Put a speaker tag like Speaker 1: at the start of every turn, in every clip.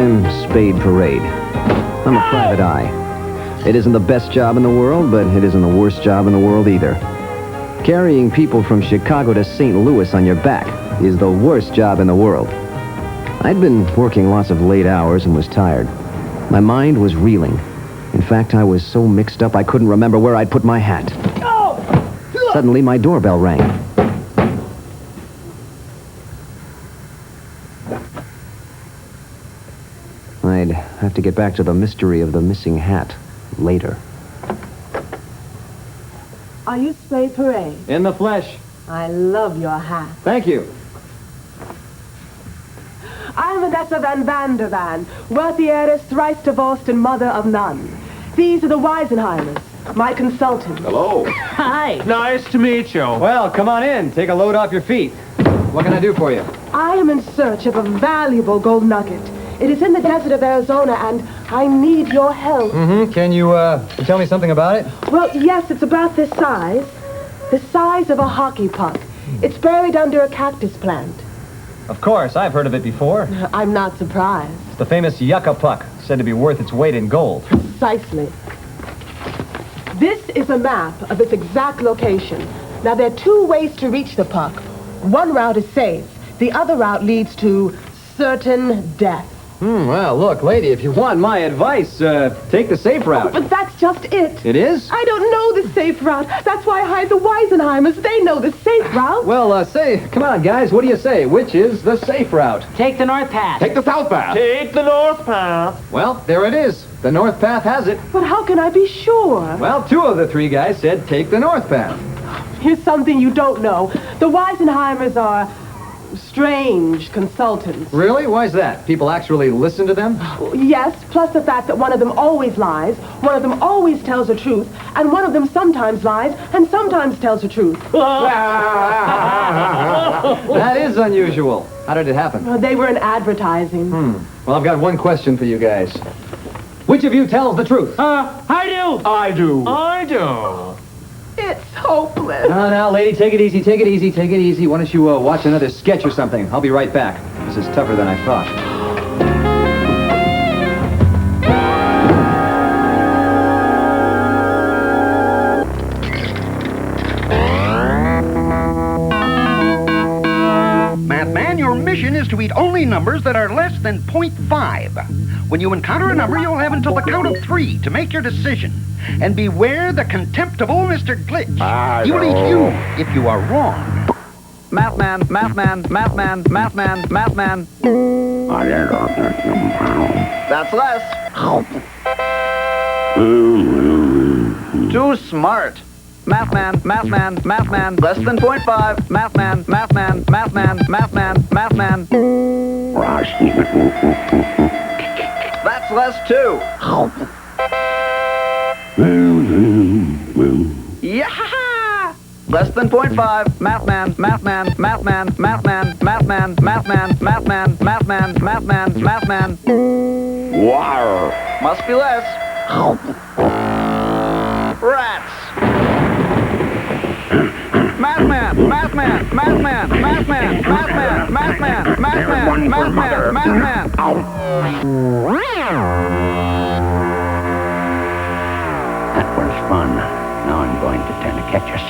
Speaker 1: I'm Spade Parade. I'm a private eye. It isn't the best job in the world, but it isn't the worst job in the world either. Carrying people from Chicago to St. Louis on your back is the worst job in the world. I'd been working lots of late hours and was tired. My mind was reeling. In fact, I was so mixed up I couldn't remember where I'd put my hat. Suddenly, my doorbell rang. I'd have to get back to the mystery of the missing hat later.
Speaker 2: Are you Spade Parade?
Speaker 1: In the flesh.
Speaker 2: I love your hat.
Speaker 1: Thank you.
Speaker 2: I'm Vanessa Van Vandervan, wealthy heiress, thrice divorced and mother of none. These are the Weisenheimers, my consultants.
Speaker 3: Hello.
Speaker 2: Hi.
Speaker 3: Nice to meet you.
Speaker 1: Well, come on in. Take a load off your feet. What can I do for you?
Speaker 2: I am in search of a valuable gold nugget. It is in the desert of Arizona, and I need your help.
Speaker 1: Mm-hmm. Can you tell me something about it?
Speaker 2: Well, yes, it's about this size. The size of a hockey puck. It's buried under a cactus plant.
Speaker 1: Of course, I've heard of it before.
Speaker 2: I'm not surprised.
Speaker 1: It's the famous yucca puck, said to be worth its weight in gold.
Speaker 2: Precisely. This is a map of its exact location. Now, there are two ways to reach the puck. One route is safe. The other route leads to certain death.
Speaker 1: Well, look, lady, if you want my advice, take the safe route.
Speaker 2: But that's just it.
Speaker 1: It is?
Speaker 2: I don't know the safe route. That's why I hired the Weisenheimers. They know the safe route.
Speaker 1: Well, come on, guys, what do you say? Which is the safe route?
Speaker 4: Take the north path.
Speaker 3: Take the south path.
Speaker 4: Take the north path.
Speaker 1: Well, there it is. The north path has it.
Speaker 2: But how can I be sure?
Speaker 1: Well, two of the three guys said take the north path.
Speaker 2: Here's something you don't know. The Weisenheimers are strange consultants.
Speaker 1: Really? Why's that? People actually listen to them?
Speaker 2: Yes, plus the fact that one of them always lies, one of them always tells the truth, and one of them sometimes lies and sometimes tells the truth.
Speaker 1: That is unusual. How did it happen?
Speaker 2: They were in advertising.
Speaker 1: Well, I've got one question for you guys. Which of you tells the truth?
Speaker 4: I do.
Speaker 3: I do.
Speaker 4: I do.
Speaker 2: It's hopeless.
Speaker 1: Now, lady, take it easy, take it easy, take it easy. Why don't you watch another sketch or something? I'll be right back. This is tougher than I thought.
Speaker 5: Mathman, your mission is to eat only numbers that are less than 0.5. When you encounter a number, you'll have until the count of 3 to make your decision. And beware the contemptible Mr. Glitch. He will eat you if you are wrong.
Speaker 1: Mathman, Mathman, Mathman, Mathman, Mathman.
Speaker 5: That's less. Too smart.
Speaker 1: Mathman, Mathman, Mathman.
Speaker 5: Less than 0.5.
Speaker 1: Mathman, Mathman, Mathman, Mathman, Mathman.
Speaker 5: That's less too. Yeah! Less than 0.5.
Speaker 1: Mathman, Mathman, Mathman, Mathman, Mathman, Mathman, Mathman, Mathman, Mathman, Mathman.
Speaker 5: Wow. Must be less. Rats.
Speaker 1: Mathman, Mathman, Mathman, Mathman, Mathman, Mathman, Mathman, Mathman, Mathman.
Speaker 5: That was fun. Now I'm going to turn a catch us.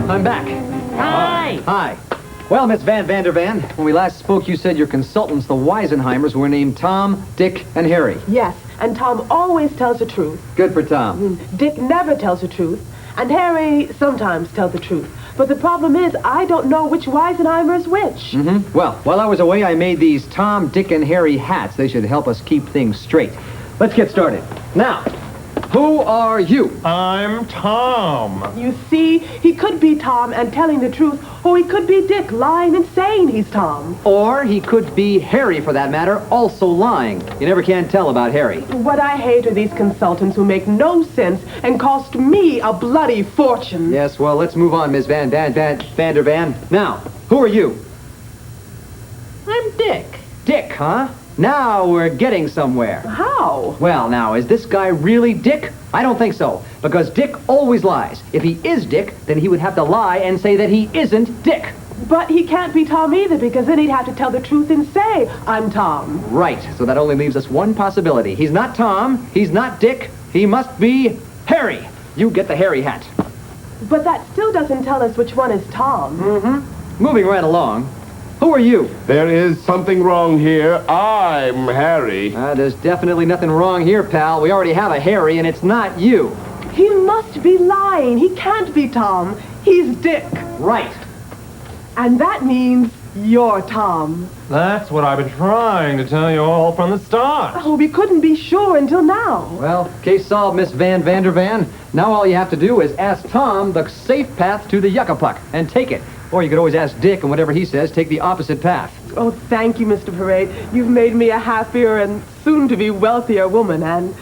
Speaker 1: I'm back.
Speaker 4: Hi.
Speaker 1: Hi. Well, Miss Van Vandervan, when we last spoke, you said your consultants, the Weisenheimers, were named Tom, Dick, and Harry.
Speaker 2: Yes, and Tom always tells the truth.
Speaker 1: Good for Tom.
Speaker 2: Dick never tells the truth, and Harry sometimes tells the truth. But the problem is, I don't know which Weisenheimer is which.
Speaker 1: Well, while I was away, I made these Tom, Dick, and Harry hats. They should help us keep things straight. Let's get started. Now, who are you?
Speaker 3: I'm Tom.
Speaker 2: You see, he could be Tom and telling the truth, or he could be Dick lying and saying he's Tom.
Speaker 1: Or he could be Harry, for that matter, also lying. You never can tell about Harry.
Speaker 2: What I hate are these consultants who make no sense and cost me a bloody fortune.
Speaker 1: Yes, well, let's move on, Miss Vandervan. Now, who are you?
Speaker 4: I'm Dick.
Speaker 1: Dick, huh? Now we're getting somewhere.
Speaker 2: How?
Speaker 1: Well, now, is this guy really Dick? I don't think so, because Dick always lies. If he is Dick, then he would have to lie and say that he isn't Dick.
Speaker 2: But he can't be Tom either, because then he'd have to tell the truth and say, I'm Tom.
Speaker 1: Right, so that only leaves us one possibility. He's not Tom, he's not Dick, he must be Harry. You get the Harry hat.
Speaker 2: But that still doesn't tell us which one is Tom.
Speaker 1: Mm-hmm. Moving right along. Who are you?
Speaker 6: There is something wrong here. I'm Harry.
Speaker 1: There's definitely nothing wrong here, pal. We already have a Harry, and it's not you.
Speaker 2: He must be lying. He can't be Tom. He's Dick.
Speaker 1: Right.
Speaker 2: And that means you're Tom.
Speaker 3: That's what I've been trying to tell you all from the start.
Speaker 2: Oh, we couldn't be sure until now.
Speaker 1: Well, case solved, Miss Van Vandervan. Now all you have to do is ask Tom the safe path to the Yucca and take it. Or you could always ask Dick, and whatever he says, take the opposite path.
Speaker 2: Oh, thank you, Mr. Parade. You've made me a happier and soon-to-be wealthier woman, and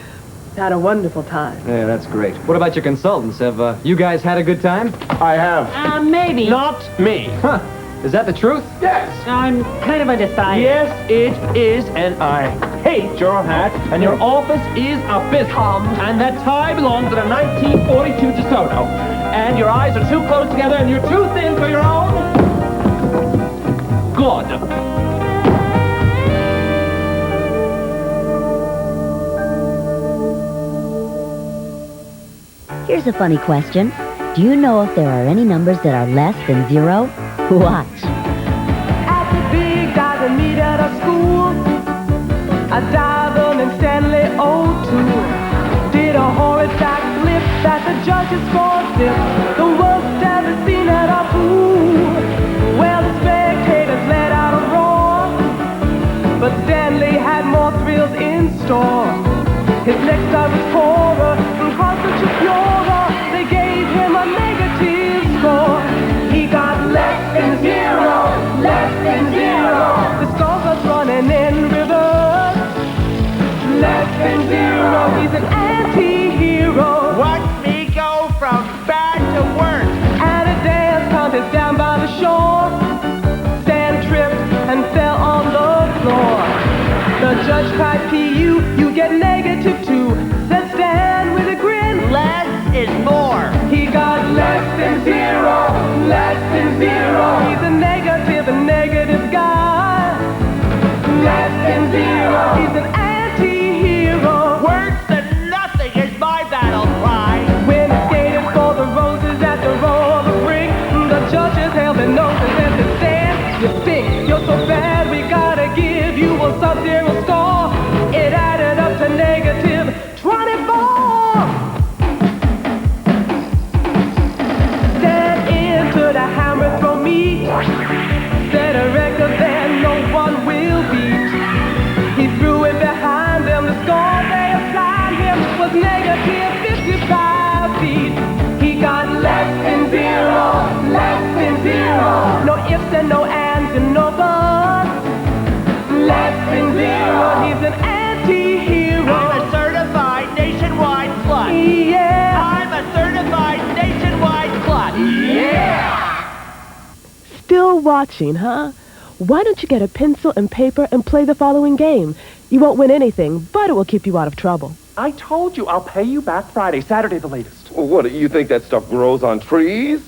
Speaker 2: had a wonderful time.
Speaker 1: Yeah, that's great. What about your consultants? Have you guys had a good time?
Speaker 6: I have.
Speaker 4: Maybe.
Speaker 3: Not me.
Speaker 1: Huh. Is that the truth?
Speaker 6: Yes.
Speaker 4: I'm kind of undecided.
Speaker 3: Yes, it is, and I hate your hat, and your office is abysmal. And that tie belongs in a 1942 DeSoto. And your eyes are too close together, and you're too thin for your own good.
Speaker 7: Here's a funny question. Do you know if there are any numbers that are less than 0? Watch.
Speaker 2: At the big diving meet at a school, a diver named Stanley O2 did a horrid backflip that the judges scored fifth, the worst ever seen at a pool. Well, the spectators let out a roar, but Stanley had more thrills in store. His next dive was poorer and caused such a furor, they gave him a negative score. He got less than 0, less than 0. The score was running in reverse. Less than 0, he's an anti-hero.
Speaker 8: Watch me go from bad to worse.
Speaker 2: At a dance contest down by the shore, Stan tripped and fell on the floor. The judge cried, P.U., you get -2. Said Stan with a grin,
Speaker 8: Less is more.
Speaker 2: he got less than 0, less than 0. He's a negative guy. Less than 0, he's an anti-hero.
Speaker 8: Worse than nothing is my battle cry.
Speaker 2: When he skated for the roses at the roller rink, the judges held their noses and said, Stan, you stink, you're so bad, we gotta give you a sub-0 score. It added up to -24. Stan entered a hammer throw meet, set a record that no one will beat. He threw it behind them, the score they assigned him was -55 feet. He got less than 0, less than 0. No ifs and no ands and no buts. Less than 0, he's an anti-hero.
Speaker 8: I'm a certified nationwide slut.
Speaker 2: Yeah.
Speaker 8: I'm a certified nationwide slut. Yeah!
Speaker 2: Still watching, huh? Why don't you get a pencil and paper and play the following game? You won't win anything, but it will keep you out of trouble.
Speaker 3: I told you I'll pay you back Friday, Saturday the latest.
Speaker 6: Well, what, you think that stuff grows on trees?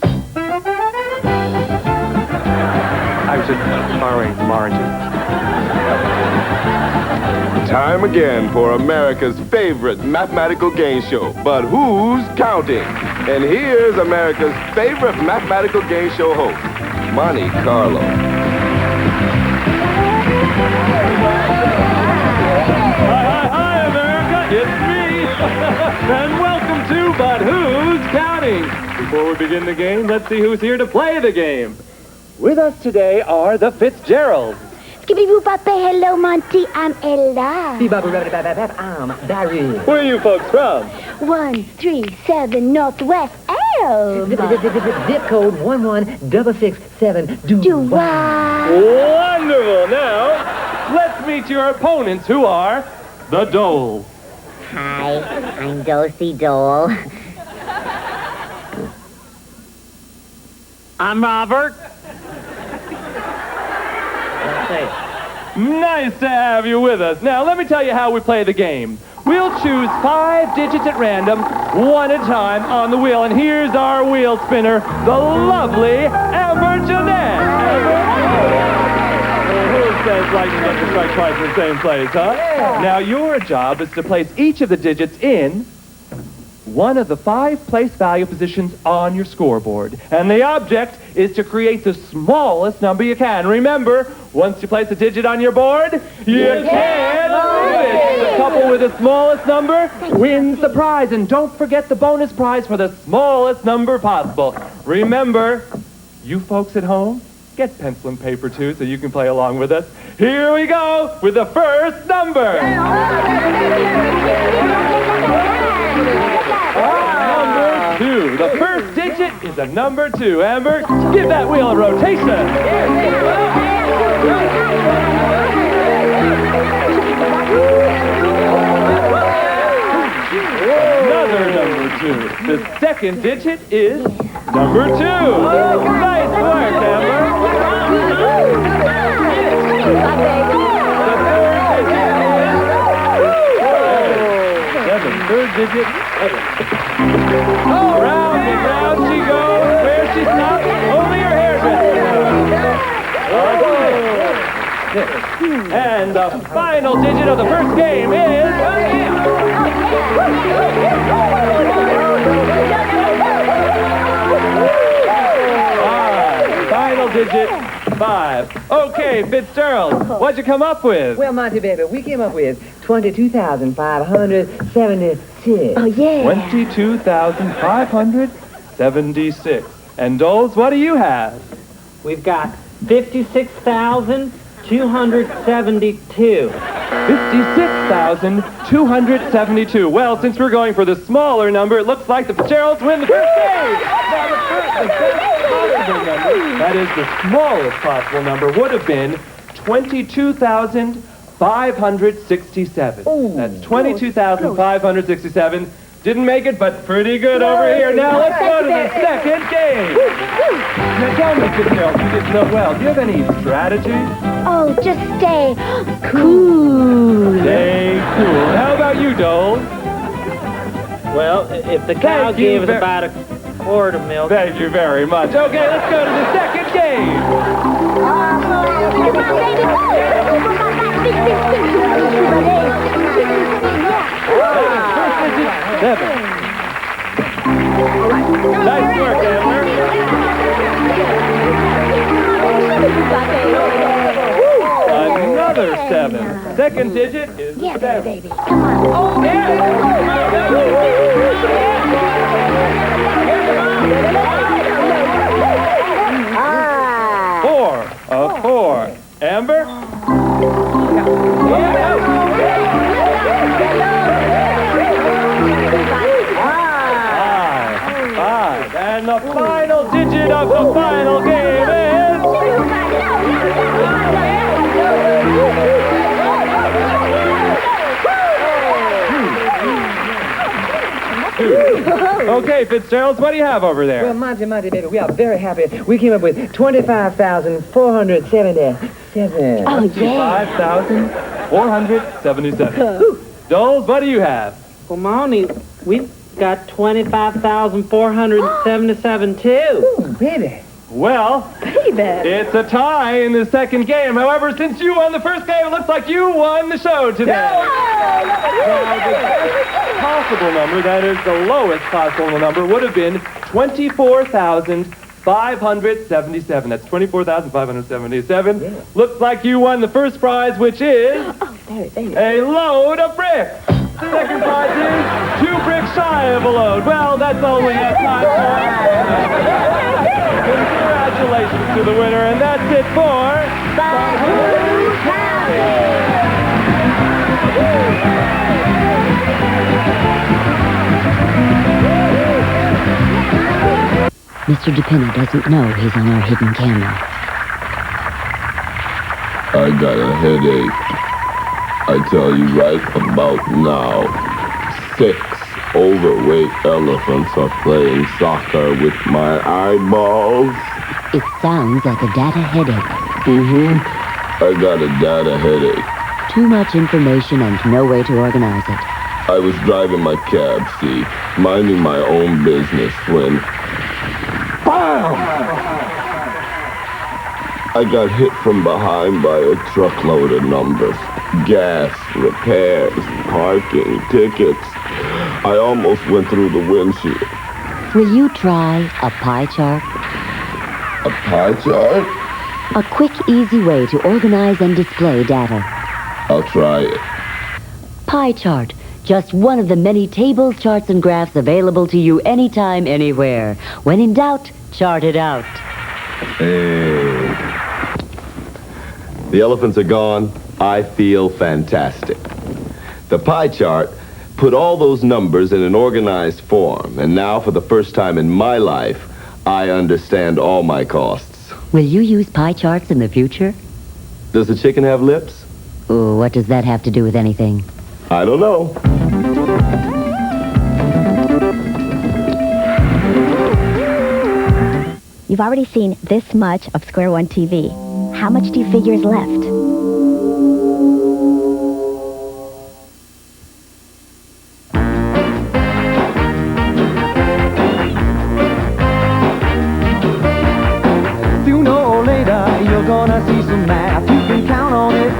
Speaker 3: I was just borrowing from oranges.
Speaker 6: Time again for America's favorite mathematical game show. But who's counting? And here's America's favorite mathematical game show host, Monte Carlo.
Speaker 3: Hi, America, it's me. And welcome to But Who's Counting? Before we begin the game, let's see who's here to play the game. With us today are the Fitzgeralds.
Speaker 7: Hello, Monty. I'm Ella.
Speaker 1: I'm Barry.
Speaker 3: Where are you folks from?
Speaker 7: 137 Northwest Elm.
Speaker 1: Zip code 11667.
Speaker 3: Wonderful. Now, let's meet your opponents, who are the Doles.
Speaker 7: Hi, I'm Dosey Dole.
Speaker 4: I'm Robert.
Speaker 3: Nice to have you with us. Now, let me tell you how we play the game. We'll choose 5 digits at random, one at a time on the wheel. And here's our wheel spinner, the lovely Amber Jeanette. Who says lightning gets to strike twice in the same place, huh? Yeah. Now, your job is to place each of the digits in one of the 5 place value positions on your scoreboard. And the object is to create the smallest number you can. Remember, once you place a digit on your board, you can't move it. The couple with the smallest number wins the prize. And don't forget the bonus prize for the smallest number possible. Remember, you folks at home, get pencil and paper too so you can play along with us. Here we go with the first number. Number 2. The first digit is a number 2. Amber, give that wheel a rotation. Another number 2. The second digit is number 2. Nice work, Amber. Third digit, 7. Round and round she goes. Where she stops, only her hair gets. And the final digit of the first game is... Final digit, 5. Okay, Fitzgerald, what'd you come up with?
Speaker 9: Well, Monty, baby, we came up with 22,576.
Speaker 7: Oh, yeah.
Speaker 3: 22,576. And Doles, what do you have?
Speaker 4: We've got 56,272.
Speaker 3: 56,272. Well, since we're going for the smaller number, it looks like the Fitzgeralds win the first game. Now, the best possible number, that is the smallest possible number, would have been 22,567. That's 22,567. Didn't make it, but pretty good over here. Now let's go to the second game. Now tell me, Fitzgerald, you did so well. Do you have any strategy?
Speaker 7: Oh, just stay cool.
Speaker 3: Stay cool. How about you, Dole?
Speaker 4: Well, if the cow gave us about a quart of milk.
Speaker 3: Thank you very much. Okay, let's go to the second game. First digit, 7. Nice work, Amber. Another 7. Second digit is 7.
Speaker 7: Baby. Come on. Oh, yeah.
Speaker 3: 4 of 4. Amber? 5. And the final digit of the final game is... Okay, Fitzgerald, what do you have over there?
Speaker 9: Well, Monty, baby, we are very happy. We came up with 25,477.
Speaker 7: Oh, yeah.
Speaker 3: 25,477. Doles, what do you have?
Speaker 4: Well, Monty, we've got 25,477 too.
Speaker 9: Ooh, baby.
Speaker 3: Well, it's a tie in the second game. However, since you won the first game, it looks like you won the show today. Now, the best possible number, that is the lowest possible number, would have been 24,577. That's 24,577. Yeah. Looks like you won the first prize, which is a load of bricks. The second prize is 2 bricks shy of a load. Well, that's all we have time for. Congratulations to the winner, and that's it for...
Speaker 7: Mr. DePinna doesn't know he's on our hidden camera.
Speaker 6: I got a headache. I tell you right about now, 6 overweight elephants are playing soccer with my eyeballs.
Speaker 7: It sounds like a data headache.
Speaker 6: I got a data headache.
Speaker 7: Too much information and no way to organize it.
Speaker 6: I was driving my cab, see, minding my own business when... BAM! I got hit from behind by a truckload of numbers. Gas, repairs, parking, tickets. I almost went through the windshield.
Speaker 7: Will you try a pie chart?
Speaker 6: A pie chart?
Speaker 7: A quick, easy way to organize and display data.
Speaker 6: I'll try it.
Speaker 7: Pie chart. Just one of the many tables, charts, and graphs available to you anytime, anywhere. When in doubt, chart it out.
Speaker 6: Hey. The elephants are gone. I feel fantastic. The pie chart put all those numbers in an organized form, and now for the first time in my life, I understand all my costs.
Speaker 7: Will you use pie charts in the future?
Speaker 6: Does the chicken have lips?
Speaker 7: Oh, what does that have to do with anything?
Speaker 6: I don't know.
Speaker 10: You've already seen this much of Square One TV. How much do you figure is left?
Speaker 11: Sooner or later, you're gonna see some math. You can count on it.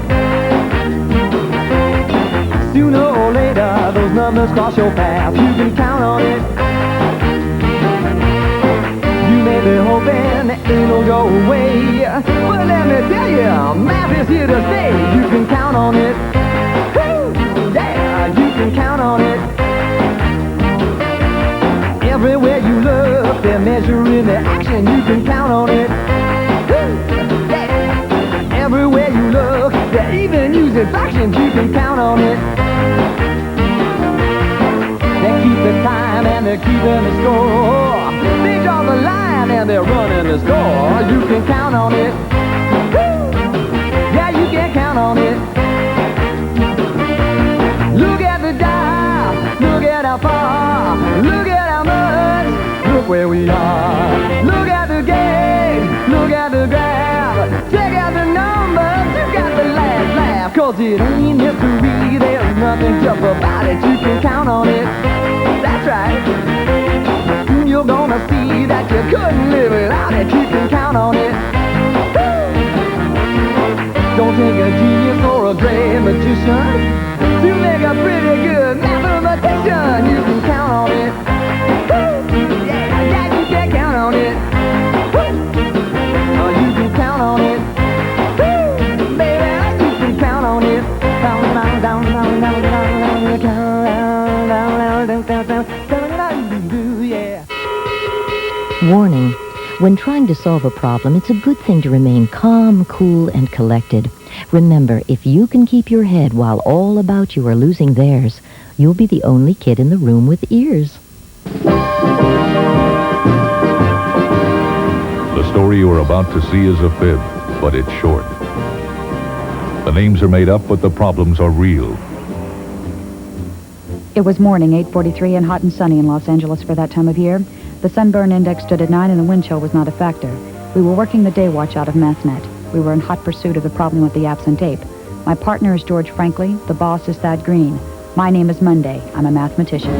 Speaker 11: Sooner or later, those numbers cross your path. You can count on it. You may be hoping that it'll go away, but let me tell you, math is here to stay. You can count on it. Woo! Yeah, you can count on it. Everywhere you look, they're measuring the action. You can count on it. Woo! Yeah. Everywhere you look, they're even using fractions. You can count on it. They keep the time and they're keeping the score. They draw the line and they're running the score. You can count on it. Woo! Yeah, you can count on it. Look at the dial. Look at how far. Look at how much. Look where we are. Look at the game. Look at the graph. Check out the numbers. You got the last laugh. Cause it ain't history. There's nothing tough about it. You can count on it. That's right. You're gonna see that you couldn't live without it. You can count on it. Woo! Don't take a genius or a great magician to make a pretty good mathematician. You can count on it. Woo! Yeah, yeah, you can count on it. Woo! Oh, you can count on it. Woo! Baby, you can count on it. Count down, down, down, down, down, down, count down, down, down, down, yeah.
Speaker 7: Warning. When trying to solve a problem, it's a good thing to remain calm, cool, and collected. Remember, if you can keep your head while all about you are losing theirs, you'll be the only kid in the room with ears.
Speaker 12: The story you are about to see is a fib, but it's short. The names are made up, but the problems are real.
Speaker 13: It was morning, 8:43, and hot and sunny in Los Angeles for that time of year. The sunburn index stood at 9 and the wind chill was not a factor. We were working the day watch out of Mathnet. We were in hot pursuit of the problem with the absent tape. My partner is George Franklin. The boss is Thad Green. My name is Monday. I'm a mathematician.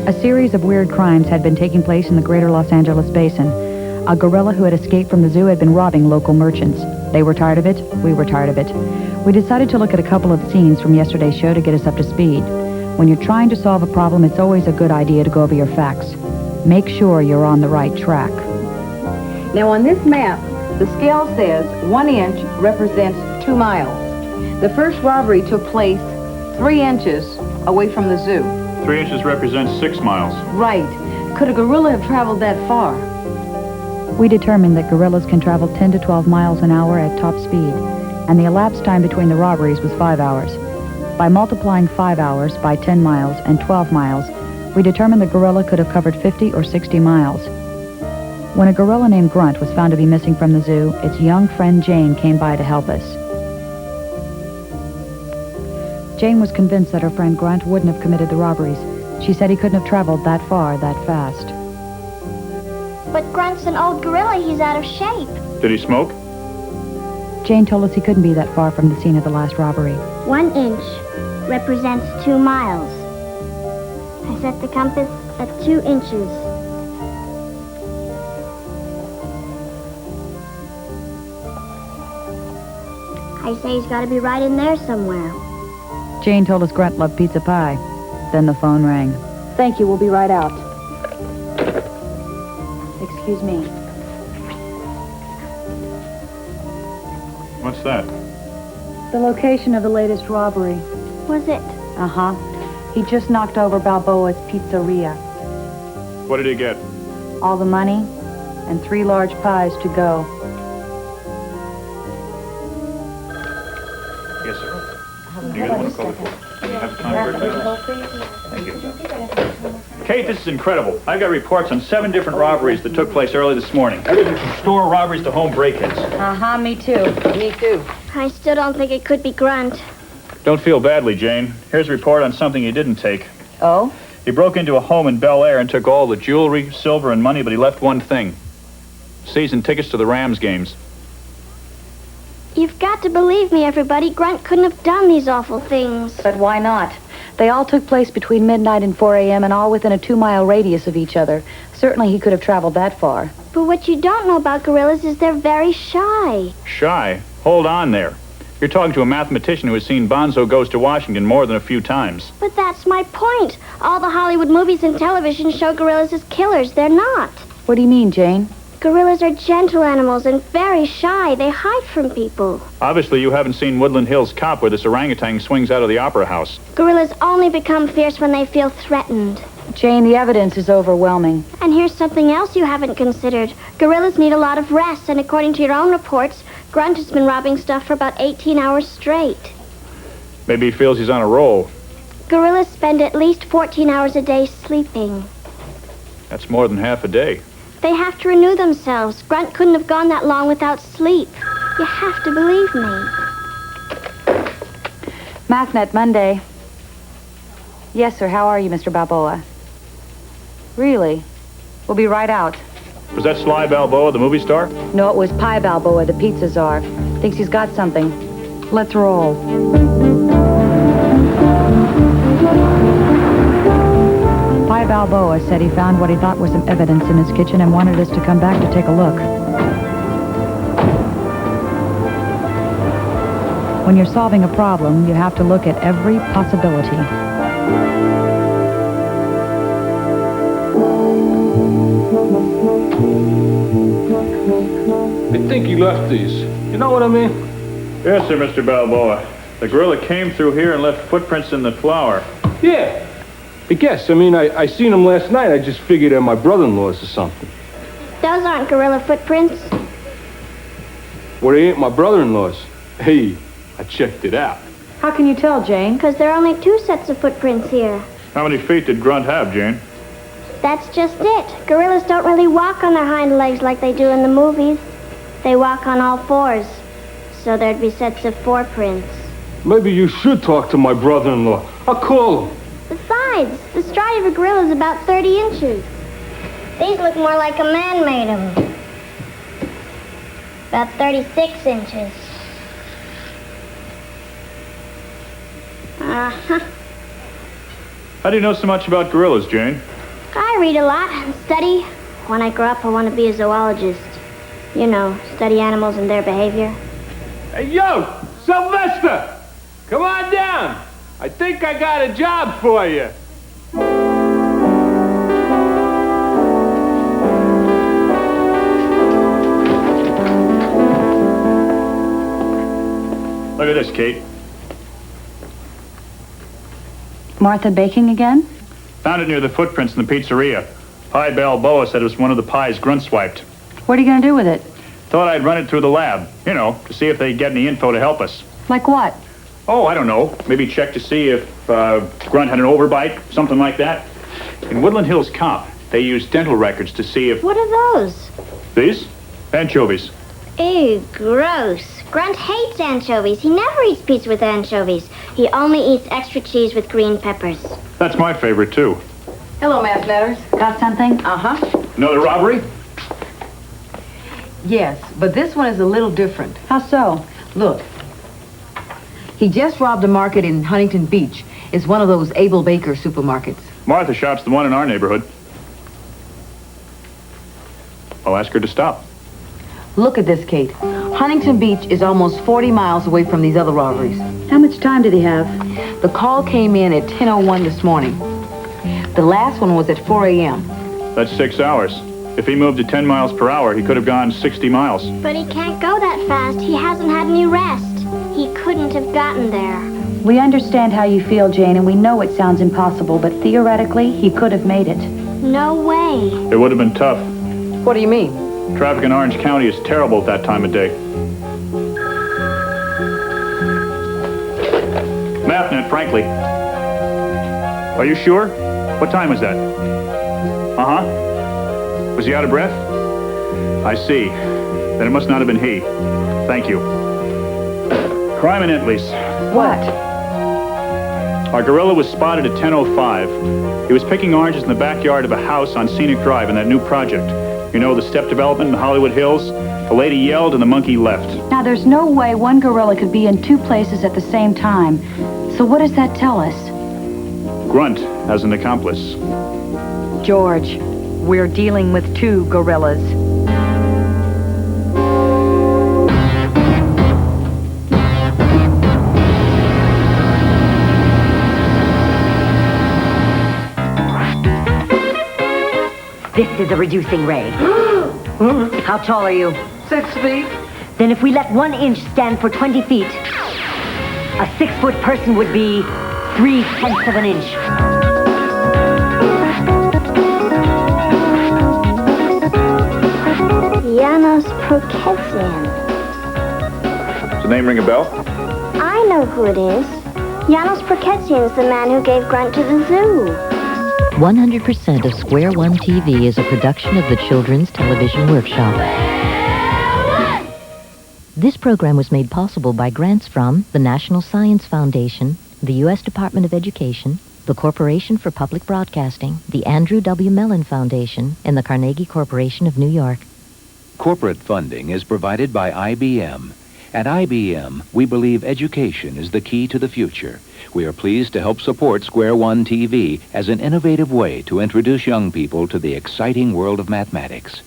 Speaker 13: A series of weird crimes had been taking place in the greater Los Angeles basin. A gorilla who had escaped from the zoo had been robbing local merchants. They were tired of it. We were tired of it. We decided to look at a couple of scenes from yesterday's show to get us up to speed. When you're trying to solve a problem, it's always a good idea to go over your facts. Make sure you're on the right track.
Speaker 14: Now on this map, the scale says 1 inch represents 2 miles. The first robbery took place 3 inches away from the zoo.
Speaker 15: 3 inches represents 6 miles.
Speaker 14: Right. Could a gorilla have traveled that far?
Speaker 13: We determined that gorillas can travel 10 to 12 miles an hour at top speed, and the elapsed time between the robberies was 5 hours. By multiplying 5 hours by 10 miles and 12 miles, we determined the gorilla could have covered 50 or 60 miles. When a gorilla named Grunt was found to be missing from the zoo, its young friend Jane came by to help us. Jane was convinced that her friend Grunt wouldn't have committed the robberies. She said he couldn't have traveled that far that fast.
Speaker 10: But Grunt's an old gorilla. He's out of shape.
Speaker 15: Did he smoke?
Speaker 13: Jane told us he couldn't be that far from the scene of the last robbery.
Speaker 10: 1 inch represents 2 miles. I set the compass at 2 inches. I say he's got to be right in there somewhere.
Speaker 13: Jane told us Grunt loved pizza pie. Then the phone rang.
Speaker 14: Thank you. We'll be right out. Excuse me.
Speaker 15: What's that?
Speaker 13: The location of the latest robbery.
Speaker 10: Was it?
Speaker 13: Uh-huh. He just knocked over Balboa's pizzeria.
Speaker 15: What did he get?
Speaker 13: All the money and 3 large pies to go.
Speaker 15: Yes, sir. You guys want to call the court? You have time for it? Thank you. Kate, this is incredible. I've got reports on 7 different robberies that took place early this morning. Everything from store robberies to home break-ins.
Speaker 14: Uh-huh, me too. Me too.
Speaker 10: I still don't think it could be Grunt.
Speaker 15: Don't feel badly, Jane. Here's a report on something he didn't take.
Speaker 14: Oh?
Speaker 15: He broke into a home in Bel Air and took all the jewelry, silver, and money, but he left one thing. Season tickets to the Rams games.
Speaker 10: You've got to believe me, everybody. Grunt couldn't have done these awful things.
Speaker 13: But why not? They all took place between midnight and 4 a.m. and all within a 2-mile radius of each other. Certainly he could have traveled that far.
Speaker 10: But what you don't know about gorillas is they're very shy.
Speaker 15: Shy? Hold on there. You're talking to a mathematician who has seen Bonzo Goes to Washington more than a few times.
Speaker 10: But that's my point. All the Hollywood movies and television show gorillas as killers. They're not.
Speaker 13: What do you mean, Jane?
Speaker 10: Gorillas are gentle animals and very shy. They hide from people.
Speaker 15: Obviously, you haven't seen Woodland Hills Cop where this orangutan swings out of the opera house.
Speaker 10: Gorillas only become fierce when they feel threatened.
Speaker 13: Jane, the evidence is overwhelming.
Speaker 10: And here's something else you haven't considered. Gorillas need a lot of rest, and according to your own reports, Grunt has been robbing stuff for about 18 hours straight.
Speaker 15: Maybe he feels he's on a roll.
Speaker 10: Gorillas spend at least 14 hours a day sleeping.
Speaker 15: That's more than half a day.
Speaker 10: They have to renew themselves. Grunt couldn't have gone that long without sleep. You have to believe me.
Speaker 13: Mathnet, Monday. Yes, sir. How are you, Mr. Balboa? Really? We'll be right out.
Speaker 15: Was that Sly Balboa, the movie star?
Speaker 13: No, it was Pie Balboa, the pizza czar. Thinks he's got something. Let's roll. Pie Balboa said he found what he thought was some evidence in his kitchen and wanted us to come back to take a look. When you're solving a problem, you have to look at every possibility.
Speaker 16: I think he left these. You know what I mean?
Speaker 15: Yes, sir, Mr. Balboa. The gorilla came through here and left footprints in the flour.
Speaker 16: Yeah. I guess. I mean, I seen him last night. I just figured they're my brother-in-law's or something.
Speaker 10: Those aren't gorilla footprints.
Speaker 16: Well, they ain't my brother-in-law's. Hey, I checked it out.
Speaker 13: How can you tell, Jane?
Speaker 10: Because there are only 2 sets of footprints here.
Speaker 15: How many feet did Grunt have, Jane?
Speaker 10: That's just it. Gorillas don't really walk on their hind legs like they do in the movies. They walk on all 4s. So there'd be sets of 4 prints.
Speaker 16: Maybe you should talk to my brother-in-law. I'll call him.
Speaker 10: Besides, the stride of a gorilla is about 30 inches. These look more like a man made them. About 36 inches. Uh-huh.
Speaker 15: How do you know so much about gorillas, Jane?
Speaker 10: I read a lot and study. When I grow up, I want to be a zoologist. You know, study animals and their behavior.
Speaker 16: Hey, yo, Sylvester! Come on down. I think I got a job for you.
Speaker 15: Look at this, Kate.
Speaker 13: Martha baking again?
Speaker 15: Found it near the footprints in the pizzeria. Pie Balboa said it was one of the pies Grunt swiped.
Speaker 13: What are you going to do with it?
Speaker 15: Thought I'd run it through the lab, you know, to see if they get any info to help us.
Speaker 13: Like what?
Speaker 15: Oh, I don't know. Maybe check to see if Grunt had an overbite, something like that. In Woodland Hills Cop, they use dental records to see if...
Speaker 10: What are those?
Speaker 15: These? Anchovies.
Speaker 10: Ew, gross. Grunt hates anchovies. He never eats pizza with anchovies. He only eats extra cheese with green peppers.
Speaker 15: That's my favorite, too.
Speaker 14: Hello, Mathnetters.
Speaker 13: Got something?
Speaker 14: Uh-huh.
Speaker 15: Another robbery?
Speaker 14: Yes, but this one is a little different.
Speaker 13: How so?
Speaker 14: Look. He just robbed a market in Huntington Beach. It's one of those Abel Baker supermarkets.
Speaker 15: Martha shops the one in our neighborhood. I'll ask her to stop.
Speaker 14: Look at this, Kate. Huntington Beach is almost 40 miles away from these other robberies.
Speaker 13: How much time did he have?
Speaker 14: The call came in at 10:01 this morning. The last one was at 4 a.m.
Speaker 15: That's 6 hours. If he moved at 10 miles per hour, he could have gone 60 miles.
Speaker 10: But he can't go that fast. He hasn't had any rest. He couldn't have gotten there.
Speaker 13: We understand how you feel, Jane, and we know it sounds impossible, but theoretically, he could have made it.
Speaker 10: No way.
Speaker 15: It would have been tough.
Speaker 14: What do you mean?
Speaker 15: Traffic in Orange County is terrible at that time of day. Mathnet, frankly. Are you sure? What time was that? Uh-huh. Was he out of breath? I see. Then it must not have been he. Thank you. Crime in Entlease.
Speaker 14: What?
Speaker 15: Our gorilla was spotted at 10:05. He was picking oranges in the backyard of a house on Scenic Drive in that new project. You know, the step development in Hollywood Hills? The lady yelled and the monkey left.
Speaker 13: Now, there's no way one gorilla could be in two places at the same time. So what does that tell us?
Speaker 15: Grunt has an accomplice.
Speaker 13: George, we're dealing with two gorillas.
Speaker 17: This is a reducing ray. How tall are you?
Speaker 14: 6 feet.
Speaker 17: Then if we let 1 inch stand for 20 feet, a 6-foot person would be 3/10 of an inch.
Speaker 10: Janos Proketzian.
Speaker 15: Does the name ring a bell?
Speaker 10: I know who it is. Janos Proketzian is the man who gave Grunt to the zoo.
Speaker 7: 100% of Square One TV is a production of the Children's Television Workshop. This program was made possible by grants from the National Science Foundation, the U.S. Department of Education, the Corporation for Public Broadcasting, the Andrew W. Mellon Foundation, and the Carnegie Corporation of New York.
Speaker 18: Corporate funding is provided by IBM. At IBM, we believe education is the key to the future. We are pleased to help support Square One TV as an innovative way to introduce young people to the exciting world of mathematics.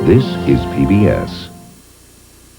Speaker 12: This is PBS.